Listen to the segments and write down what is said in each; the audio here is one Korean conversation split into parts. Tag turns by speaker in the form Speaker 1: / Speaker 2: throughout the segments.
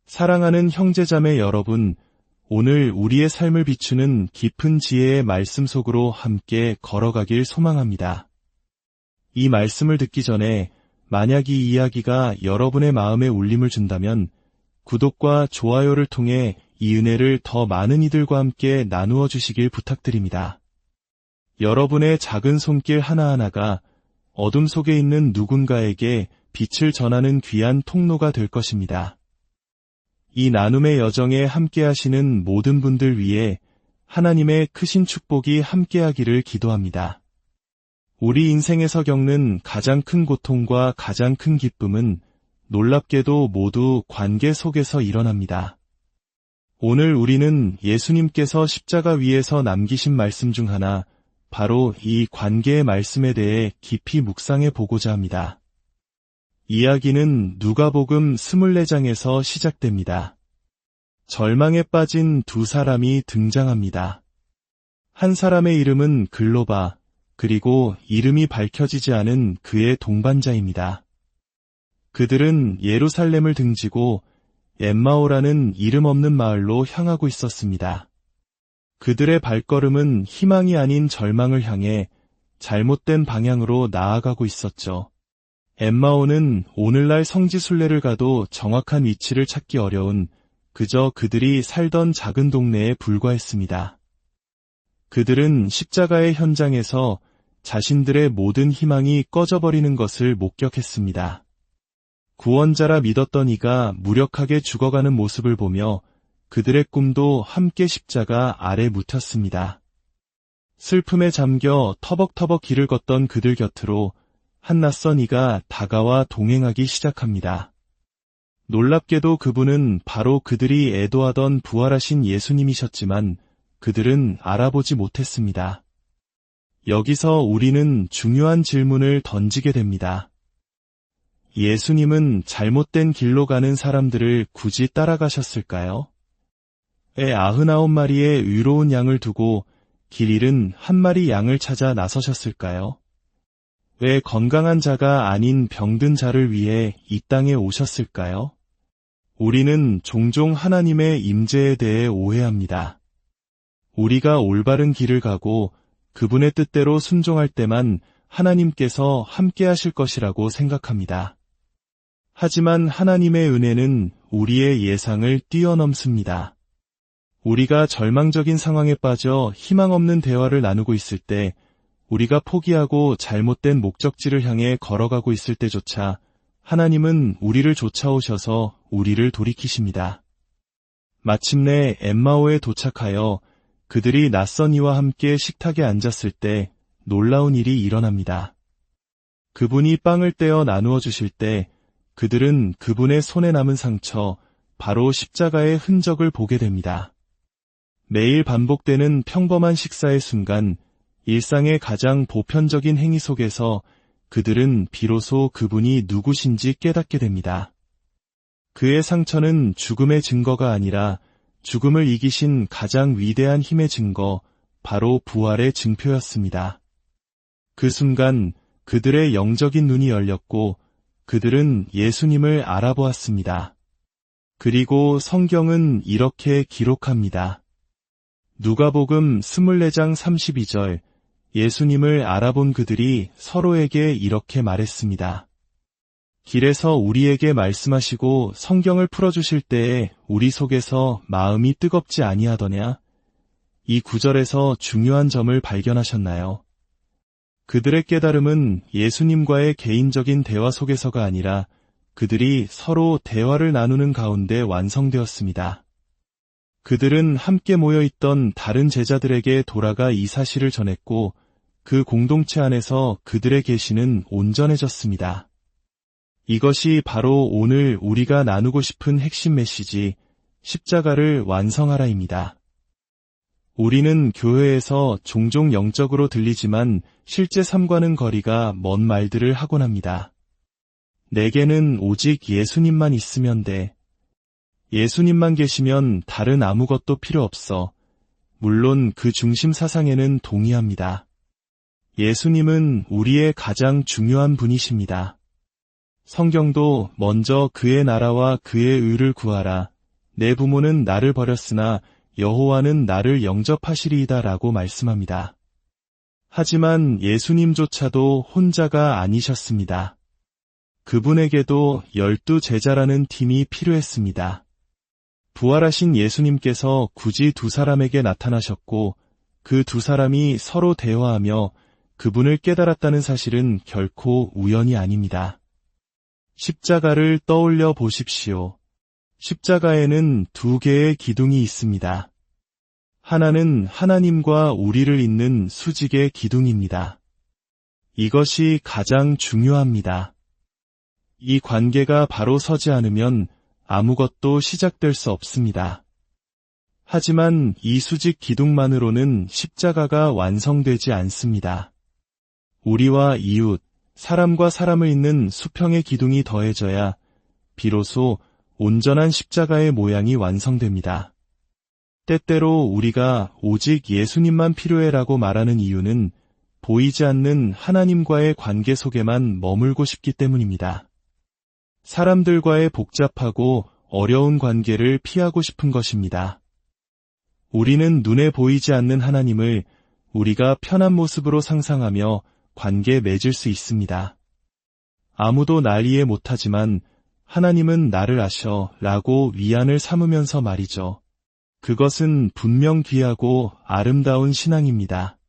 Speaker 1: 사랑하는 형제자매 여러분, 오늘 우리의 삶을 비추는 깊은 지혜의 말씀 속으로 함께 걸어가길 소망합니다. 이 말씀을 듣기 전에 만약 이 이야기가 여러분의 마음에 울림을 준다면 구독과 좋아요를 통해 이 은혜를 더 많은 이들과 함께 나누어 주시길 부탁드립니다. 여러분의 작은 손길 하나하나가 어둠 속에 있는 누군가에게 빛을 전하는 귀한 통로가 될 것입니다. 이 나눔의 여정에 함께하시는 모든 분들 위해 하나님의 크신 축복이 함께하기를 기도합니다. 우리 인생에서 겪는 가장 큰 고통과 가장 큰 기쁨은 놀랍게도 모두 관계 속에서 일어납니다. 오늘 우리는 예수님께서 십자가 위에서 남기신 말씀 중 하나, 바로 이 관계의 말씀에 대해 깊이 묵상해 보고자 합니다. 이야기는 누가복음 24장에서 시작됩니다. 절망에 빠진 두 사람이 등장합니다. 한 사람의 이름은 글로바, 그리고 이름이 밝혀지지 않은 그의 동반자입니다. 그들은 예루살렘을 등지고 엠마오라는 이름 없는 마을로 향하고 있었습니다. 그들의 발걸음은 희망이 아닌 절망을 향해 잘못된 방향으로 나아가고 있었죠. 엠마오는 오늘날 성지순례를 가도 정확한 위치를 찾기 어려운 그저 그들이 살던 작은 동네에 불과했습니다. 그들은 십자가의 현장에서 자신들의 모든 희망이 꺼져버리는 것을 목격했습니다. 구원자라 믿었던 이가 무력하게 죽어가는 모습을 보며 그들의 꿈도 함께 십자가 아래 묻혔습니다. 슬픔에 잠겨 터벅터벅 길을 걷던 그들 곁으로 한 낯선 이가 다가와 동행하기 시작합니다. 놀랍게도 그분은 바로 그들이 애도하던 부활하신 예수님이셨지만 그들은 알아보지 못했습니다. 여기서 우리는 중요한 질문을 던지게 됩니다. 예수님은 잘못된 길로 가는 사람들을 굳이 따라가셨을까요? 99마리의 의로운 양을 두고 길 잃은 한 마리 양을 찾아 나서셨을까요? 왜 건강한 자가 아닌 병든 자를 위해 이 땅에 오셨을까요? 우리는 종종 하나님의 임재에 대해 오해합니다. 우리가 올바른 길을 가고 그분의 뜻대로 순종할 때만 하나님께서 함께 하실 것이라고 생각합니다. 하지만 하나님의 은혜는 우리의 예상을 뛰어넘습니다. 우리가 절망적인 상황에 빠져 희망 없는 대화를 나누고 있을 때, 우리가 포기하고 잘못된 목적지를 향해 걸어가고 있을 때조차 하나님은 우리를 쫓아오셔서 우리를 돌이키십니다. 마침내 엠마오에 도착하여 그들이 낯선 이와 함께 식탁에 앉았을 때 놀라운 일이 일어납니다. 그분이 빵을 떼어 나누어 주실 때 그들은 그분의 손에 남은 상처, 바로 십자가의 흔적을 보게 됩니다. 매일 반복되는 평범한 식사의 순간, 일상의 가장 보편적인 행위 속에서 그들은 비로소 그분이 누구신지 깨닫게 됩니다. 그의 상처는 죽음의 증거가 아니라 죽음을 이기신 가장 위대한 힘의 증거, 바로 부활의 증표였습니다. 그 순간 그들의 영적인 눈이 열렸고 그들은 예수님을 알아보았습니다. 그리고 성경은 이렇게 기록합니다. 누가복음 24장 32절, 예수님을 알아본 그들이 서로에게 이렇게 말했습니다. 길에서 우리에게 말씀하시고 성경을 풀어주실 때에 우리 속에서 마음이 뜨겁지 아니하더냐? 이 구절에서 중요한 점을 발견하셨나요? 그들의 깨달음은 예수님과의 개인적인 대화 속에서가 아니라 그들이 서로 대화를 나누는 가운데 완성되었습니다. 그들은 함께 모여있던 다른 제자들에게 돌아가 이 사실을 전했고 그 공동체 안에서 그들의 계시는 온전해졌습니다. 이것이 바로 오늘 우리가 나누고 싶은 핵심 메시지, 십자가를 완성하라입니다. 우리는 교회에서 종종 영적으로 들리지만 실제 삶과는 거리가 먼 말들을 하곤 합니다. 내게는 오직 예수님만 있으면 돼. 예수님만 계시면 다른 아무것도 필요 없어. 물론 그 중심 사상에는 동의합니다. 예수님은 우리의 가장 중요한 분이십니다. 성경도 먼저 그의 나라와 그의 의를 구하라, 내 부모는 나를 버렸으나 여호와는 나를 영접하시리이다 라고 말씀합니다. 하지만 예수님조차도 혼자가 아니셨습니다. 그분에게도 12 제자라는 팀이 필요했습니다. 부활하신 예수님께서 굳이 두 사람에게 나타나셨고 그 두 사람이 서로 대화하며 그분을 깨달았다는 사실은 결코 우연이 아닙니다. 십자가를 떠올려 보십시오. 십자가에는 두 개의 기둥이 있습니다. 하나는 하나님과 우리를 잇는 수직의 기둥입니다. 이것이 가장 중요합니다. 이 관계가 바로 서지 않으면 아무것도 시작될 수 없습니다. 하지만 이 수직 기둥만으로는 십자가가 완성되지 않습니다. 우리와 이웃, 사람과 사람을 잇는 수평의 기둥이 더해져야 비로소 온전한 십자가의 모양이 완성됩니다. 때때로 우리가 오직 예수님만 필요해라고 말하는 이유는 보이지 않는 하나님과의 관계 속에만 머물고 싶기 때문입니다. 사람들과의 복잡하고 어려운 관계를 피하고 싶은 것입니다. 우리는 눈에 보이지 않는 하나님을 우리가 편한 모습으로 상상하며 관계 맺을 수 있습니다. 아무도 날 이해 못하지만 하나님은 나를 아셔 라고 위안을 삼으면서 말이죠. 그것은 분명 귀하고 아름다운 신앙입니다.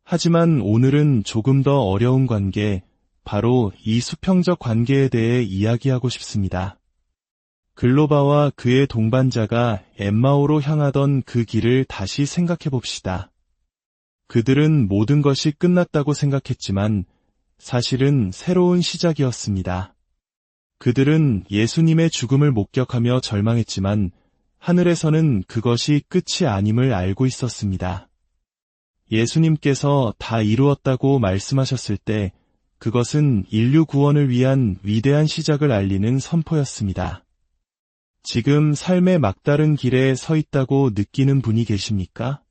Speaker 1: 하지만 오늘은 조금 더 어려운 관계, 바로 이 수평적 관계에 대해 이야기하고 싶습니다. 글로바와 그의 동반자가 엠마오로 향하던 그 길을 다시 생각해 봅시다. 그들은 모든 것이 끝났다고 생각했지만 사실은 새로운 시작이었습니다. 그들은 예수님의 죽음을 목격하며 절망했지만 하늘에서는 그것이 끝이 아님을 알고 있었습니다. 예수님께서 다 이루었다고 말씀하셨을 때 그것은 인류 구원을 위한 위대한 시작을 알리는 선포였습니다. 지금 삶의 막다른 길에 서 있다고 느끼는 분이 계십니까?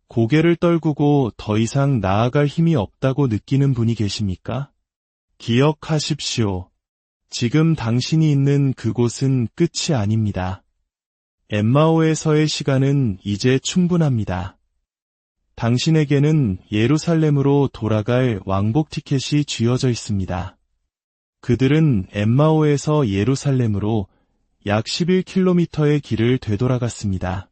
Speaker 1: 고개를 떨구고 더 이상 나아갈 힘이 없다고 느끼는 분이 계십니까? 기억하십시오. 지금 당신이 있는 그곳은 끝이 아닙니다. 엠마오에서의 시간은 이제 충분합니다. 당신에게는 예루살렘으로 돌아갈 왕복 티켓이 쥐어져 있습니다. 그들은 엠마오에서 예루살렘으로 약 11km의 길을 되돌아갔습니다.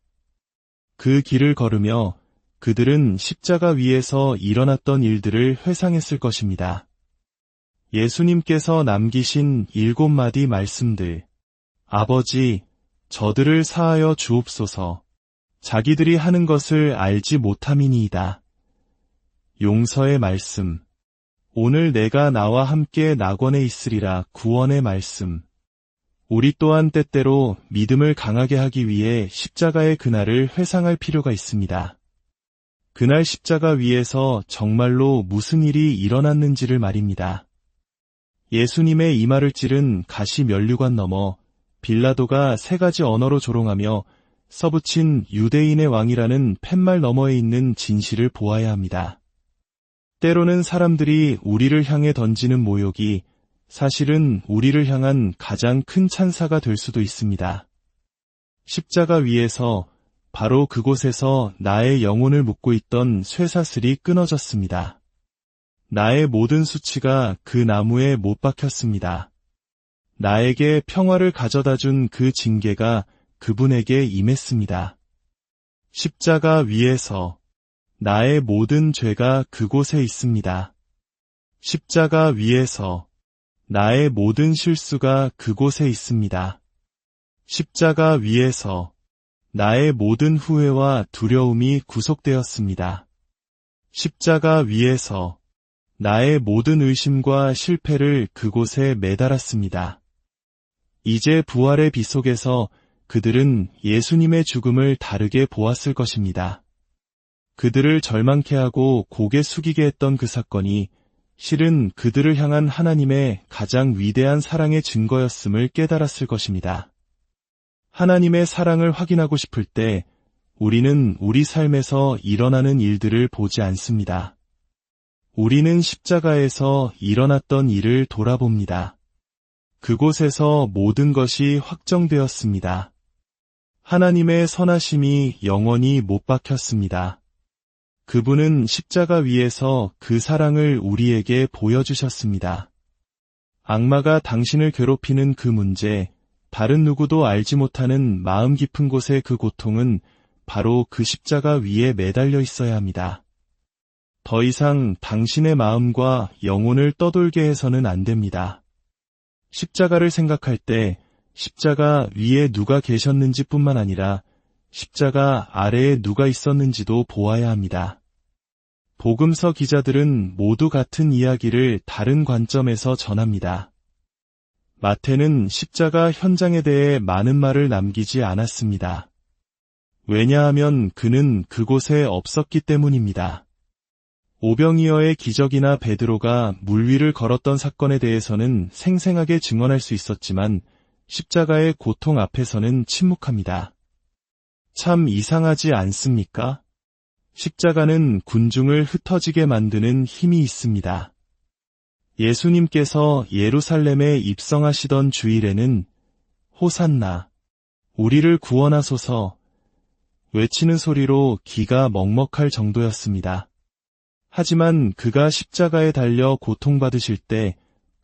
Speaker 1: 그 길을 걸으며 그들은 십자가 위에서 일어났던 일들을 회상했을 것입니다. 예수님께서 남기신 7마디 말씀들. 아버지, 저들을 사하여 주옵소서. 자기들이 하는 것을 알지 못함이니이다. 용서의 말씀. 오늘 내가 나와 함께 낙원에 있으리라. 구원의 말씀. 우리 또한 때때로 믿음을 강하게 하기 위해 십자가의 그날을 회상할 필요가 있습니다. 그날 십자가 위에서 정말로 무슨 일이 일어났는지를 말입니다. 예수님의 이마를 찌른 가시 면류관 너머 빌라도가 3가지 언어로 조롱하며 써붙인 유대인의 왕이라는 팻말 너머에 있는 진실을 보아야 합니다. 때로는 사람들이 우리를 향해 던지는 모욕이 사실은 우리를 향한 가장 큰 찬사가 될 수도 있습니다. 십자가 위에서 바로 그곳에서 나의 영혼을 묶고 있던 쇠사슬이 끊어졌습니다. 나의 모든 수치가 그 나무에 못 박혔습니다. 나에게 평화를 가져다 준 그 징계가 그분에게 임했습니다. 십자가 위에서 나의 모든 죄가 그곳에 있습니다. 십자가 위에서 나의 모든 실수가 그곳에 있습니다. 십자가 위에서 나의 모든 후회와 두려움이 구속되었습니다. 십자가 위에서 나의 모든 의심과 실패를 그곳에 매달았습니다. 이제 부활의 빛 속에서 그들은 예수님의 죽음을 다르게 보았을 것입니다. 그들을 절망케 하고 고개 숙이게 했던 그 사건이 실은 그들을 향한 하나님의 가장 위대한 사랑의 증거였음을 깨달았을 것입니다. 하나님의 사랑을 확인하고 싶을 때 우리는 우리 삶에서 일어나는 일들을 보지 않습니다. 우리는 십자가에서 일어났던 일을 돌아봅니다. 그곳에서 모든 것이 확정되었습니다. 하나님의 선하심이 영원히 못 박혔습니다. 그분은 십자가 위에서 그 사랑을 우리에게 보여주셨습니다. 악마가 당신을 괴롭히는 그 문제, 다른 누구도 알지 못하는 마음 깊은 곳의 그 고통은 바로 그 십자가 위에 매달려 있어야 합니다. 더 이상 당신의 마음과 영혼을 떠돌게 해서는 안 됩니다. 십자가를 생각할 때 십자가 위에 누가 계셨는지 뿐만 아니라 십자가 아래에 누가 있었는지도 보아야 합니다. 복음서 기자들은 모두 같은 이야기를 다른 관점에서 전합니다. 마태는 십자가 현장에 대해 많은 말을 남기지 않았습니다. 왜냐하면 그는 그곳에 없었기 때문입니다. 오병이어의 기적이나 베드로가 물 위를 걸었던 사건에 대해서는 생생하게 증언할 수 있었지만 십자가의 고통 앞에서는 침묵합니다. 참 이상하지 않습니까? 십자가는 군중을 흩어지게 만드는 힘이 있습니다. 예수님께서 예루살렘에 입성하시던 주일에는 호산나, 우리를 구원하소서 외치는 소리로 귀가 먹먹할 정도였습니다. 하지만 그가 십자가에 달려 고통받으실 때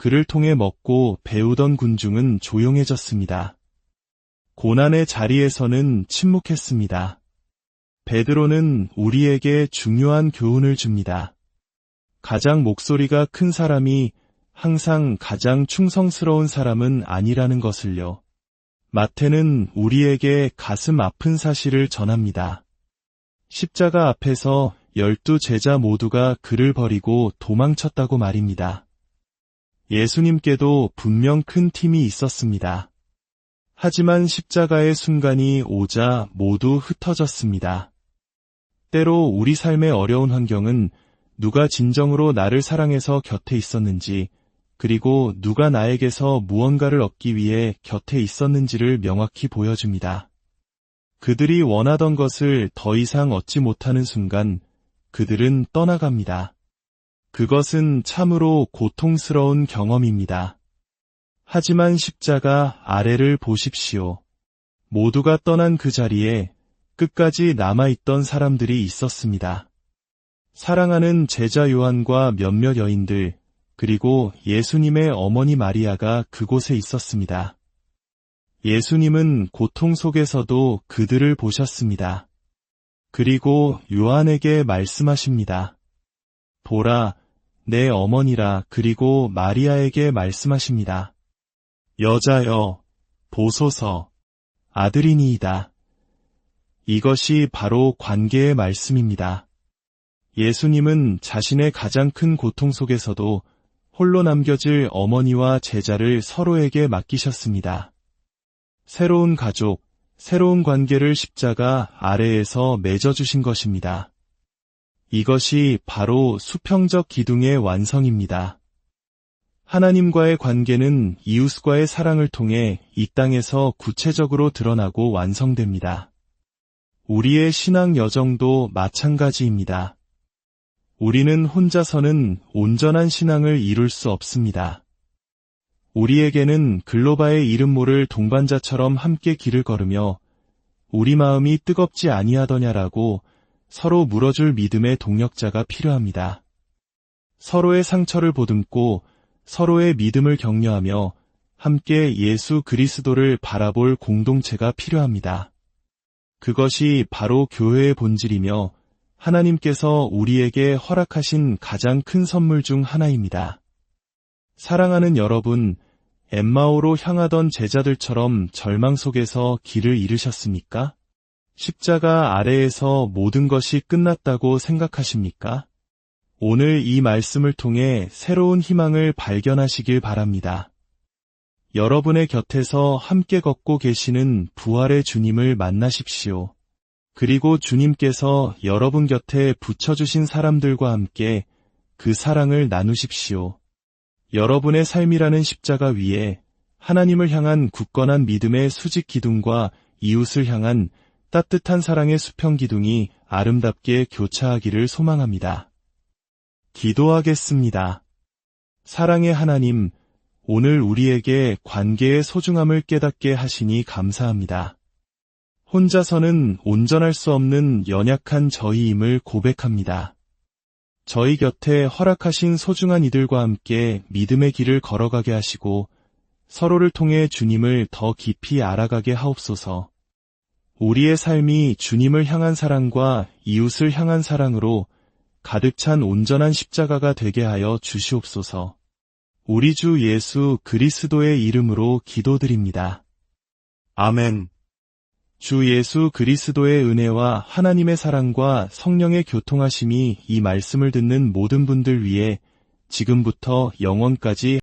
Speaker 1: 그를 통해 먹고 배우던 군중은 조용해졌습니다. 고난의 자리에서는 침묵했습니다. 베드로는 우리에게 중요한 교훈을 줍니다. 가장 목소리가 큰 사람이 항상 가장 충성스러운 사람은 아니라는 것을요. 마태는 우리에게 가슴 아픈 사실을 전합니다. 십자가 앞에서 12 제자 모두가 그를 버리고 도망쳤다고 말입니다. 예수님께도 분명 큰 팀이 있었습니다. 하지만 십자가의 순간이 오자 모두 흩어졌습니다. 때로 우리 삶의 어려운 환경은 누가 진정으로 나를 사랑해서 곁에 있었는지, 그리고 누가 나에게서 무언가를 얻기 위해 곁에 있었는지를 명확히 보여줍니다. 그들이 원하던 것을 더 이상 얻지 못하는 순간 그들은 떠나갑니다. 그것은 참으로 고통스러운 경험입니다. 하지만 십자가 아래를 보십시오. 모두가 떠난 그 자리에 끝까지 남아있던 사람들이 있었습니다. 사랑하는 제자 요한과 몇몇 여인들, 그리고 예수님의 어머니 마리아가 그곳에 있었습니다. 예수님은 고통 속에서도 그들을 보셨습니다. 그리고 요한에게 말씀하십니다. 보라, 내 어머니라. 그리고 마리아에게 말씀하십니다. 여자여, 보소서, 아들이니이다. 이것이 바로 관계의 말씀입니다. 예수님은 자신의 가장 큰 고통 속에서도 홀로 남겨질 어머니와 제자를 서로에게 맡기셨습니다. 새로운 가족, 새로운 관계를 십자가 아래에서 맺어주신 것입니다. 이것이 바로 수평적 기둥의 완성입니다. 하나님과의 관계는 이웃과의 사랑을 통해 이 땅에서 구체적으로 드러나고 완성됩니다. 우리의 신앙 여정도 마찬가지입니다. 우리는 혼자서는 온전한 신앙을 이룰 수 없습니다. 우리에게는 글로바의 이름 모를 동반자처럼 함께 길을 걸으며 우리 마음이 뜨겁지 아니하더냐라고 서로 물어줄 믿음의 동력자가 필요합니다. 서로의 상처를 보듬고 서로의 믿음을 격려하며 함께 예수 그리스도를 바라볼 공동체가 필요합니다. 그것이 바로 교회의 본질이며 하나님께서 우리에게 허락하신 가장 큰 선물 중 하나입니다. 사랑하는 여러분, 엠마오로 향하던 제자들처럼 절망 속에서 길을 잃으셨습니까? 십자가 아래에서 모든 것이 끝났다고 생각하십니까? 오늘 이 말씀을 통해 새로운 희망을 발견하시길 바랍니다. 여러분의 곁에서 함께 걷고 계시는 부활의 주님을 만나십시오. 그리고 주님께서 여러분 곁에 붙여주신 사람들과 함께 그 사랑을 나누십시오. 여러분의 삶이라는 십자가 위에 하나님을 향한 굳건한 믿음의 수직 기둥과 이웃을 향한 따뜻한 사랑의 수평 기둥이 아름답게 교차하기를 소망합니다. 기도하겠습니다. 사랑의 하나님, 오늘 우리에게 관계의 소중함을 깨닫게 하시니 감사합니다. 혼자서는 온전할 수 없는 연약한 저희임을 고백합니다. 저희 곁에 허락하신 소중한 이들과 함께 믿음의 길을 걸어가게 하시고 서로를 통해 주님을 더 깊이 알아가게 하옵소서. 우리의 삶이 주님을 향한 사랑과 이웃을 향한 사랑으로 가득 찬 온전한 십자가가 되게 하여 주시옵소서. 우리 주 예수 그리스도의 이름으로 기도드립니다. 아멘. 주 예수 그리스도의 은혜와 하나님의 사랑과 성령의 교통하심이 이 말씀을 듣는 모든 분들 위해 지금부터 영원까지